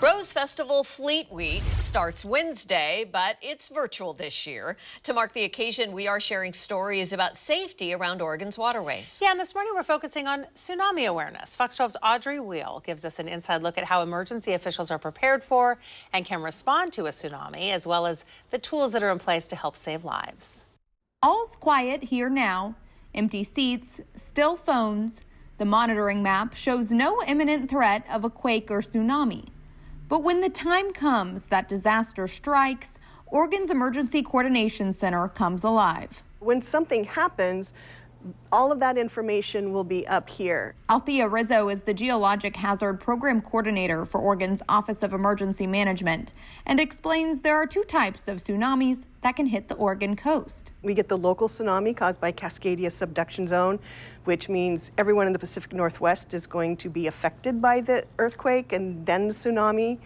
Rose Festival Fleet Week starts Wednesday, but it's virtual this year. To mark the occasion, we are sharing stories about safety around Oregon's waterways. Yeah, and this morning we're focusing on tsunami awareness. Fox 12's Audrey Wheel gives us an inside look at how emergency officials are prepared for and can respond to a tsunami, as well as the tools that are in place to help save lives. All's quiet here now. Empty seats, still phones. The monitoring map shows no imminent threat of a quake or tsunami. But when the time comes that disaster strikes, Oregon's Emergency Coordination Center comes alive. When something happens, all of that information will be up here. Althea Rizzo is the Geologic Hazard Program Coordinator for Oregon's Office of Emergency Management and explains there are two types of tsunamis that can hit the Oregon coast. We get the local tsunami caused by Cascadia subduction zone, which means everyone in the Pacific Northwest is going to be affected by the earthquake and then the tsunami.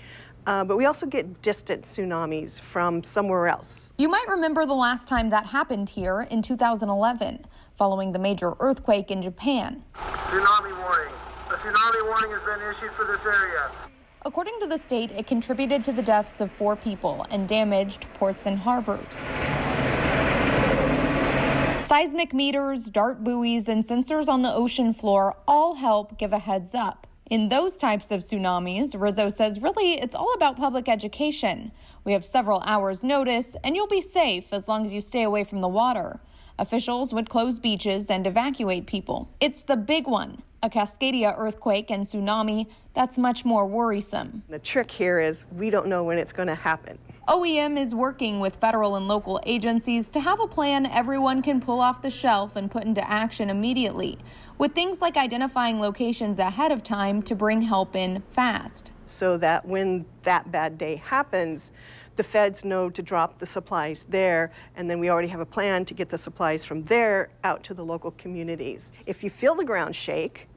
But we also get distant tsunamis from somewhere else. You might remember the last time that happened here in 2011, following the major earthquake in Japan. Tsunami warning. A tsunami warning has been issued for this area. According to the state, it contributed to the deaths of 4 people and damaged ports and harbors. Seismic meters, dart buoys, and sensors on the ocean floor all help give a heads up. In those types of tsunamis, Rizzo says really it's all about public education. We have several hours notice, and you'll be safe as long as you stay away from the water. Officials would close beaches and evacuate people. It's the big one, a Cascadia earthquake and tsunami, that's much more worrisome. The trick here is we don't know when it's going to happen. OEM is working with federal and local agencies to have a plan everyone can pull off the shelf and put into action immediately, with things like identifying locations ahead of time to bring help in fast. So that when that bad day happens, the feds know to drop the supplies there, and then we already have a plan to get the supplies from there out to the local communities. If you feel the ground shake,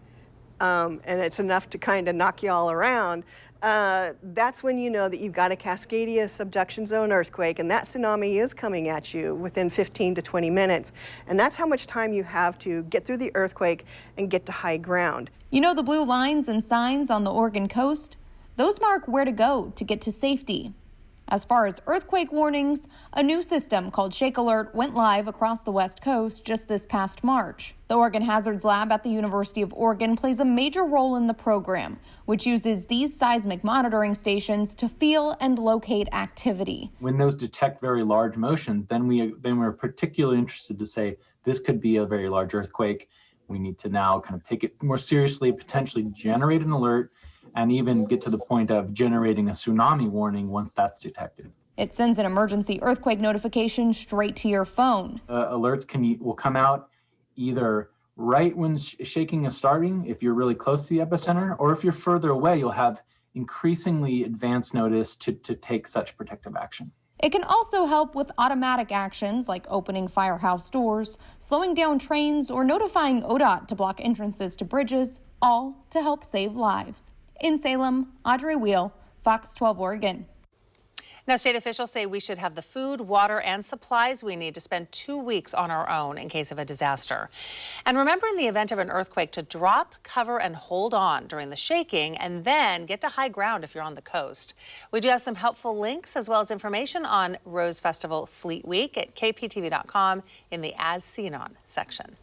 and it's enough to kind of knock you all around, that's when you know that you've got a Cascadia subduction zone earthquake, and that tsunami is coming at you within 15 to 20 minutes. And that's how much time you have to get through the earthquake and get to high ground. You know the blue lines and signs on the Oregon coast? Those mark where to go to get to safety. As far as earthquake warnings, a new system called Shake Alert went live across the West Coast just this past March. The Oregon Hazards Lab at the University of Oregon plays a major role in the program, which uses these seismic monitoring stations to feel and locate activity. When those detect very large motions, then we're particularly interested to say this could be a very large earthquake. We need to now kind of take it more seriously, potentially generate an alert, and even get to the point of generating a tsunami warning once that's detected. It sends an emergency earthquake notification straight to your phone. Alerts will come out either right when shaking is starting, if you're really close to the epicenter, or if you're further away, you'll have increasingly advanced notice to take such protective action. It can also help with automatic actions like opening firehouse doors, slowing down trains, or notifying ODOT to block entrances to bridges, all to help save lives. In Salem, Audrey Wheel, Fox 12 Oregon. Now, state officials say we should have the food, water, and supplies we need to spend 2 weeks on our own in case of a disaster. And remember, in the event of an earthquake, to drop, cover, and hold on during the shaking, and then get to high ground if you're on the coast. We do have some helpful links as well as information on Rose Festival Fleet Week at kptv.com in the As Seen On section.